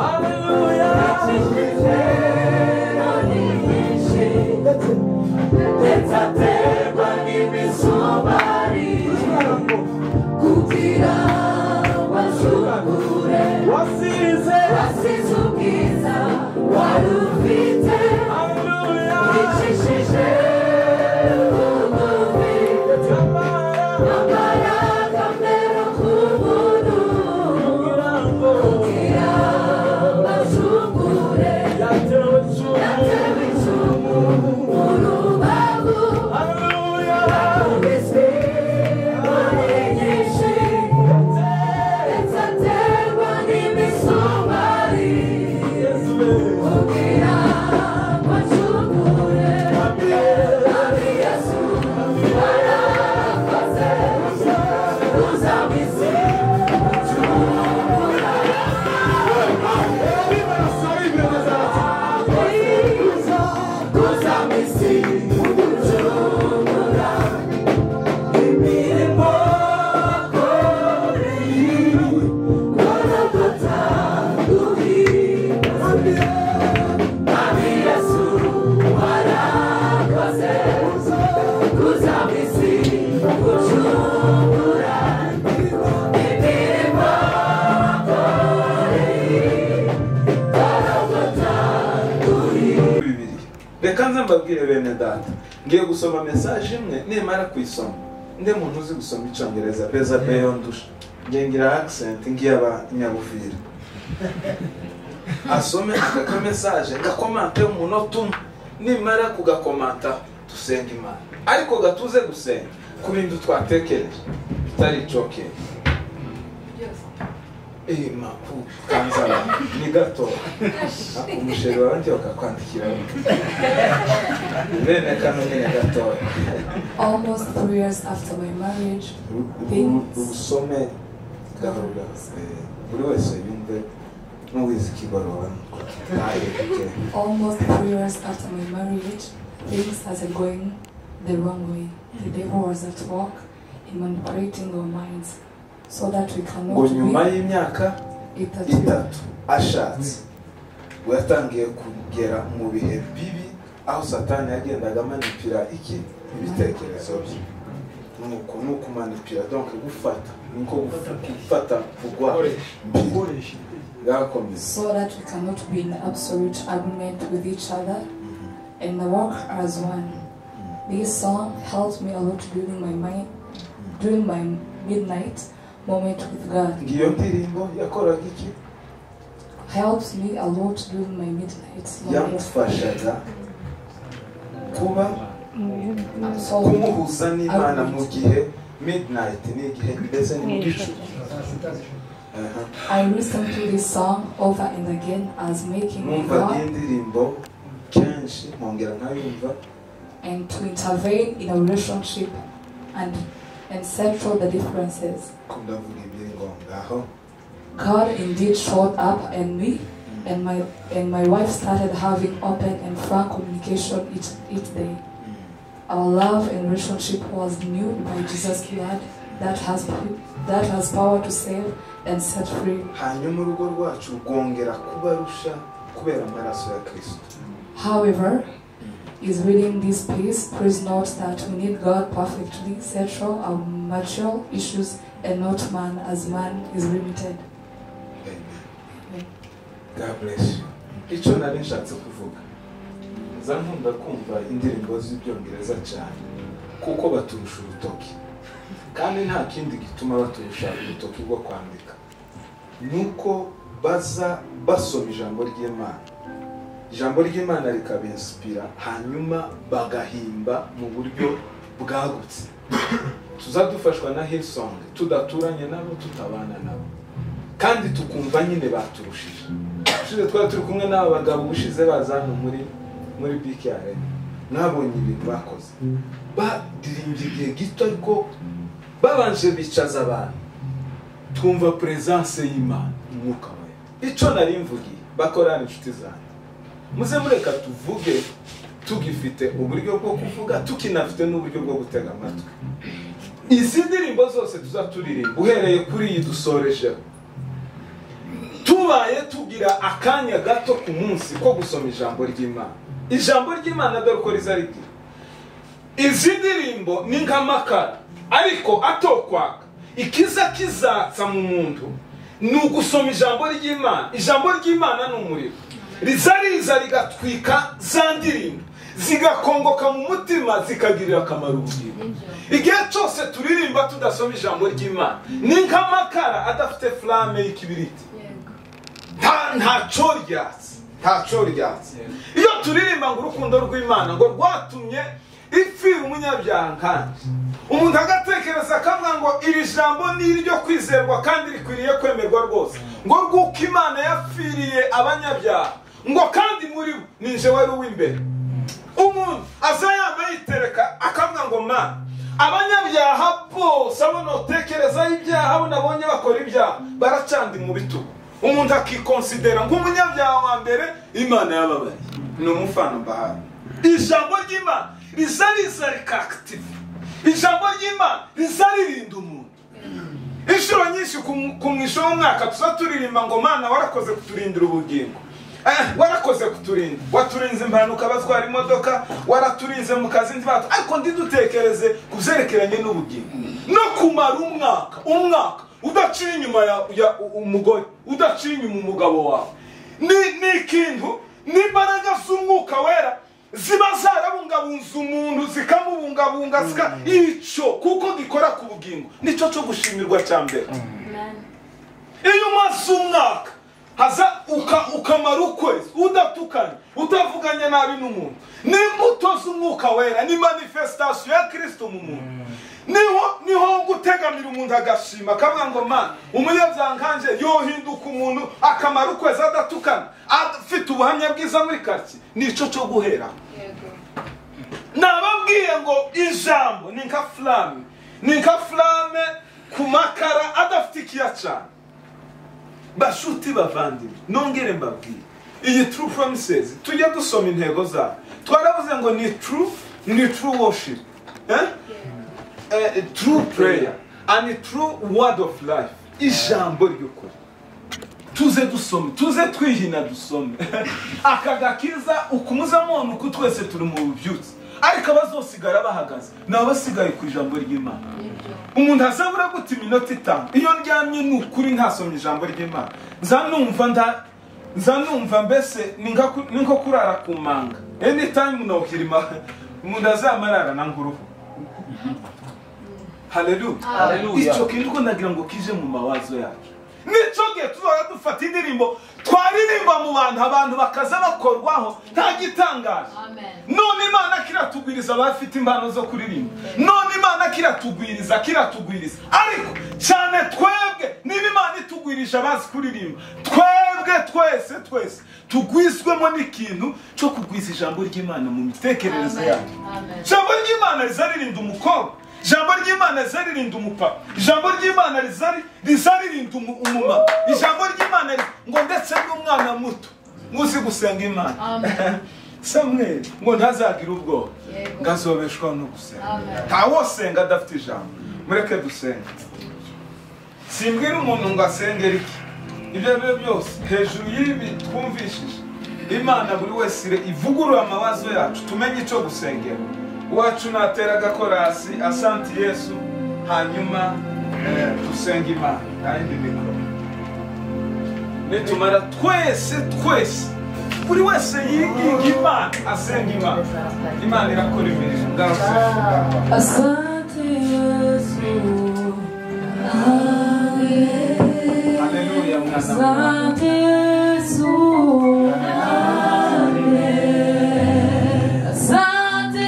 Hallelujah. Reka nze mbabwire bene data, ngiye gusoma message imwe nimara kuyisoma nde muntu uzi gusoma icyongereza beza beyo ndusha ngira accent ngiye abanyabuvira asome aka message ngakomante umunota umwe nimara kugakomanta dusenga Imana ariko gatuze gusenga ku bintu twatekereje bitari choke mapu kanzara ni gato akumusheri wanjye wakakwandikira bene kanone gato. Almost 3 years after my marriage, usome garuga buri wese yumve n'uwizi kibarwa. Almost 3 years after my marriage, things started going the wrong way. The devil was at work in manipulating our minds so that we cannot be. Nyuma y'imyaka itatu ashatse watangiye kugera mu bihe bibi aho Satani yagendaga manipira ibitekerezo bye nuko manipira donc gufata niko gufata kugwa so that we cannot be in absolute agreement with each other and work as one. This song helped me a lot during my midnight moment with God. Helps me a lot during my midnight moment. I listen to this song over and again as making me God and to intervene in a relationship and settle the differences. God indeed showed up and me and my wife started having open and frank communication each day. Our love and relationship was renewed by Jesus' blood that has power to save and set free. However, is reading this piece, please note that we need God perfectly settle our material issues and not man, as man is limited. Amen. God bless you. Icyo nari nshatse kuvuga zankunda kumva indirimbo z'ibyongereza cyane kuko baturusha urutoki kandi nta kindi gituma baturusha urutoki rwo kwandika nuko baza basoma ijambo ry'Imana rikabinsipira hanyuma bagahimba mu buryo bwagutse tuzadufashwa na Hillsong tudaturanye nabo tutabana nabo kandi tukumva nyine baturushije twari turi kumwe n'aba bagabo bushize bazana muri BKR nabonye ibintu bakoze badirimbye igihe gito ariko babanje bicaza abantu twumva presence y'Imana umwuka wayo icyo nari mvugiye bakorana inshuti zanjye muze mureka tuvuge tugifite uburyo bwo kuvuga tukinafite n'uburyo bwo gutega amatwi. Izi ndirimbo zose tuzaturirimba uhereye kuri iyi dusoreje tubaye tugira akanya gato ku munsi ko gusoma ijambo ry'Imana. Ijambo ry'Imana dore ko rizarigira izi ndirimbo ni nk'amakara ariko atokwaka ikiza kizatsa mu muntu ni ugusoma ijambo ry'Imana. Ijambo ry'Imana ni umuriro rizariza rigatwika za ndirimbo zigakongoka mu mutima zikagirira akamaro ubugingo. Igihe cyose turirimba tudasoma ijambo ry'Imana ni nk'amakara adafite flame y'ikibiriti ntaco ryatsi. Iyo turirimba ngo urukundo rw'Imana ngo rwatumye ipfira umunyabyaha nkanje umuntu agatekereza akavuga ngo iri jambo ni iryo kwizerwa kandi rikwiriye kwemerwa rwose ngo rwuko Imana yapfiriye abanyabyaha ngo kandi muri ninje wari uw'imbere. Umuntu azayamba yitereka akavuga ngo ma abanyabyaha bose abona utekereza ibyaha abo nabonye bakora ibyaha baracandi mu bitugu. Umuntu akikonsidera nk'umunyabyaha wa mbere Imana yababari ni umufana mbahari. Ijambo ry'Imana rizariza rikactive. Ijambo ry'Imana rizaririnda umuntu. Inshuro nyinshi ku mwisho w'umwaka tuzaturirimba ngo Mana warakoze kuturindira ubugingo warakoze kuturinda, waturinze impanuka batwara imodoka, waraturinze mu kazi ndibatu, ariko ndidutekereze kuvyerekeranye n'ubugingo no kumara umwaka udaciye inyuma ya umugore, udaciye inyuma umugabo wawe, ni ikintu n'imbaraga z'umwuka wera ziba zarabungabunza umuntu zikamubungabunga ico kuko gikora ku bugingo nico cyo gushimirwa cyambere. Iyo umaze umwaka haza ukamara ukwezi udatukanye utavuganye nabi n'umuntu, n'imbuto z'umwuka wera ni manifestation ya Kristo mu muntu. Niho gutegamira umuntu agashima akavuga ngo mana umunyabyankanje yohinduka umuntu akamara ukwezi adatukana afite ubuhamya bwiza muri quartier, nico cyo guhera. Nababwiye ngo ijambo ni nka flame ku makara adafite ikiyaca. Bashuti bavandimwe, nongere mbabwiye iyi true promises tujya dusoma intego zayo. Twaravuze ngo ni true worship, true prayer and true word of life. Ijambo ry'ukuri tuze dusome, tuze twihina dusome akagakiza ukumuzamona uko twese turi mu bubyutse, ariko abazosigara bahagaze n'abasigaye ku ijambo ry'Imana. Umuntu azabura gute iminota 5 iyo ndyamye n'ukuri ntasomye ijambo ry'Imana, nzanumva mbese ninko kurara ku manga. Anytime nohirima umuntu azamarara na nguruhu. Hallelujah. Ico kintu ko ndagira ngo kije mu mawazo yacu. Nico gihe tuzora dufata indirimbo twaririmba mu abantu bakaza bakorwaho nta gitangaje. None Imana kiratugwiriza abafite impano zo kuririmba, none Imana kiratugwiriza. Ariko cyane twebwe niba Imana itugwirisha abazi kuririmba, twebwe twese tugwiswemo n'ikintu cyo kugwiza ijambo ry'Imana mu mitekerereze yacu. Ijambo ry'Imana rizaririnda umukobwa, ijambo ry'Imana rizaririnda umupapa, ijambo ry'Imana rizaririnda umumama, ijambo ry'Imana ngo ndetse n'umwana muto muzi gusenga Imana. Samuel ngo ntazagira ubwoba ngazobeshwa no gusenga. Ntawosenga adafite ijambo. Mureke dusenga. Simbwira umuntu ngo asengere iki, ibyo byose hejuru y'ibi twumvishije. Imana buri wese ivugurura amawazo yacu tumenye icyo gusengera. Wacu natera gakorasi asanti Yesu, hanyuma dusenga Imana kandi mikoro. Nitumara twese buri wese yiga Imana, asenga Imana, Imana irakora imirimo. Asante Yesu, haleluya. Asante Yesu, Asante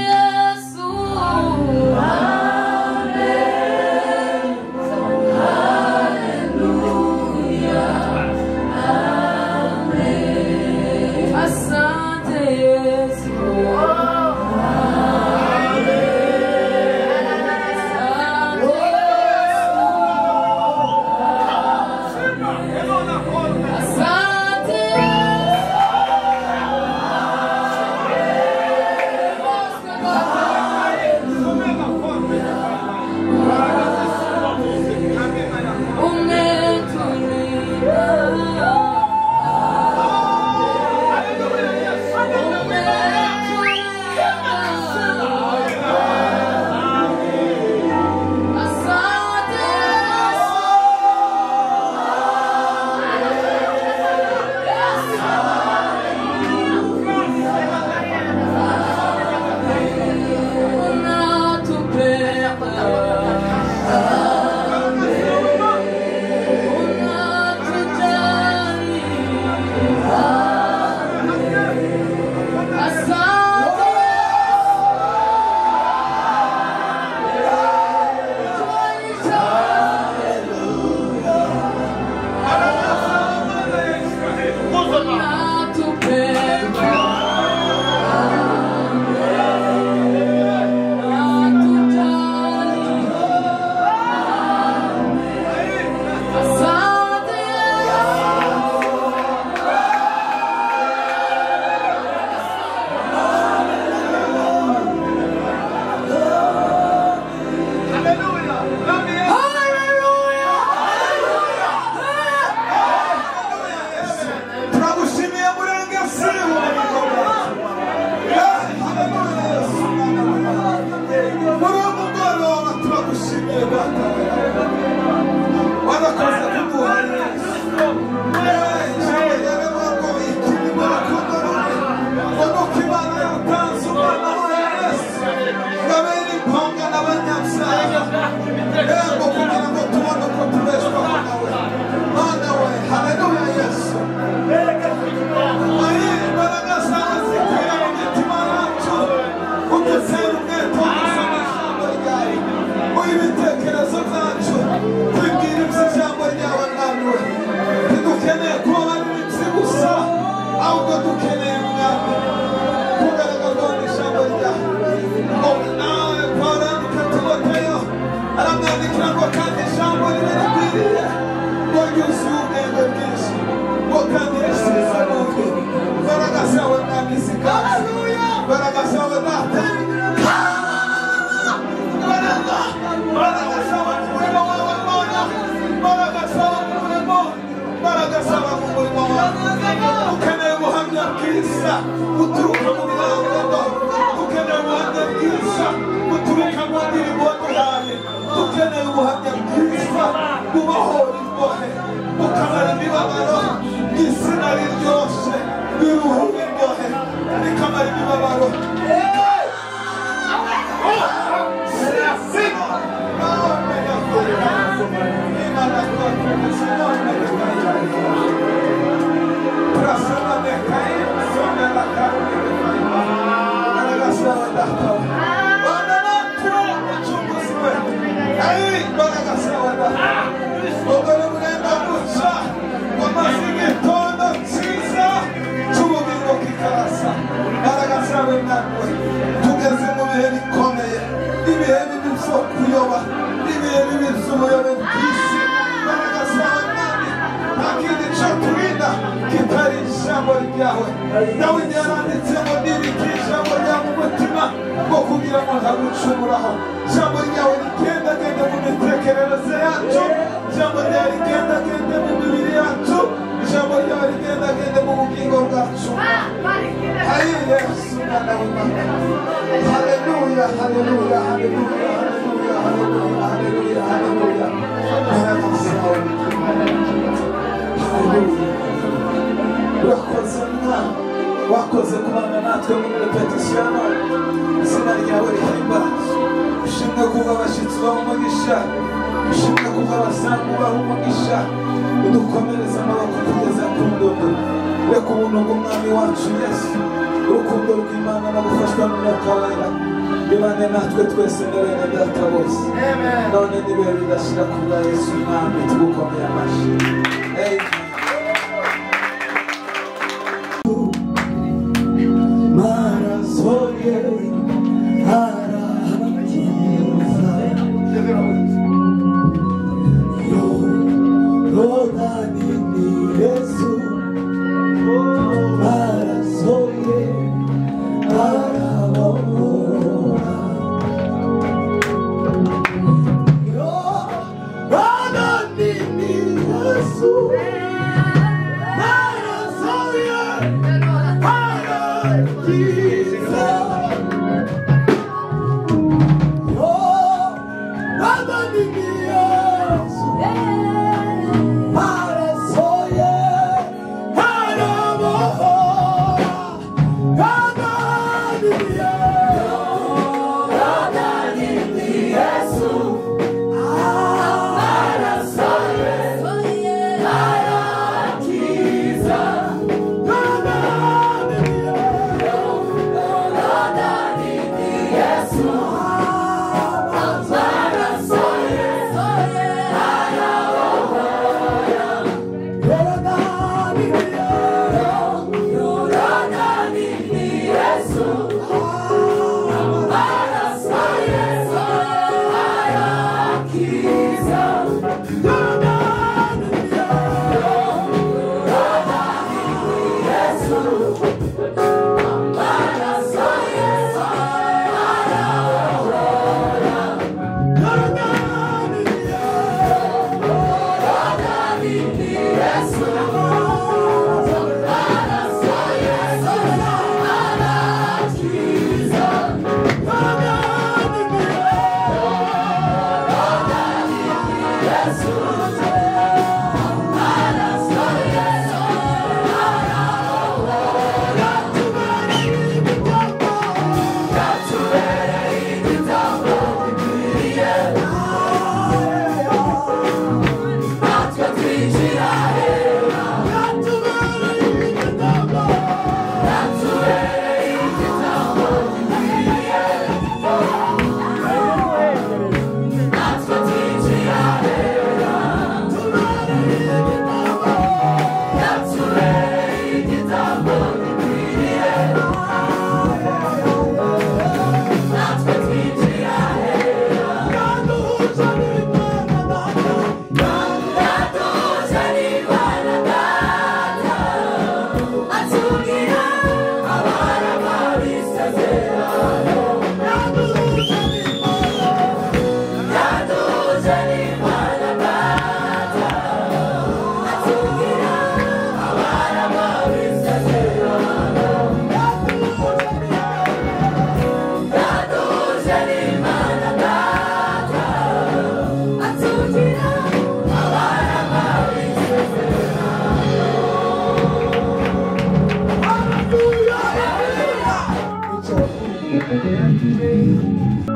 ahubwo dukeneye mwami kugaragaza ijambo ryawe ngo nawe Pawulo yandika Timoteyo aramwandikira ngo kandi ijambo ribe rikwiriye ngo ryuzuye ubwenge bwinshi ngo kandi risize n'ubwe imbaraga zawe mwami zikaze imbaraga zawe data imbaraga zawe mu murimo wawe Mana imbaraga zawe mu murimo imbaraga zawe mu murimo wawe dukeneye ubuhamya bwiza buturuka mu birangano dukeneye ubuhamya bwiza buturuka mu ndirimbo duhaye dukeneye ubuhamya bwiza bubohora imbohe bukamara imibabaro izina riryoshye biruhura imbohe rikamara imibabaro tugeze mu bihe bikomeye ibihe bibi byo kuyoba ibihe bibi by'ubuyobe bw'isi imbaraga zawe mwami nta kindi cyo turinda kitari ijambo ryawe dawidi yaranditse ngo nibike ijambo ryawe mu mutima ngo kugira ngo ntagucumuraho ijambo ryawe rigendagende mu mitekerereze yacu ijambo ryawe rigendagende mu mibiri yacu ijambo ryawe rigendagende mu bugingo bwacu ayi yesu mwana w'imana haleluya haleluya haleluya haleluya haleluya haleluya haleluya urakoze mwana wakoze kubana natwe muri repetisiyo izina ryawe rihimbaza ushimwe kuba abashyitsi baha umugisha ushimwe kuba abasanzwe baha umugisha udukomereza amaboko kugeza ku ndodo reka ubuntu bw'umwami wacu yesu urukundo rw'imana no gufashwa n'umwuka wera bibane natwe twese n'abene data bose none n'ibihe bidashira ku bwa yesu mwami tugukomeye amashyi Yesu Thank you.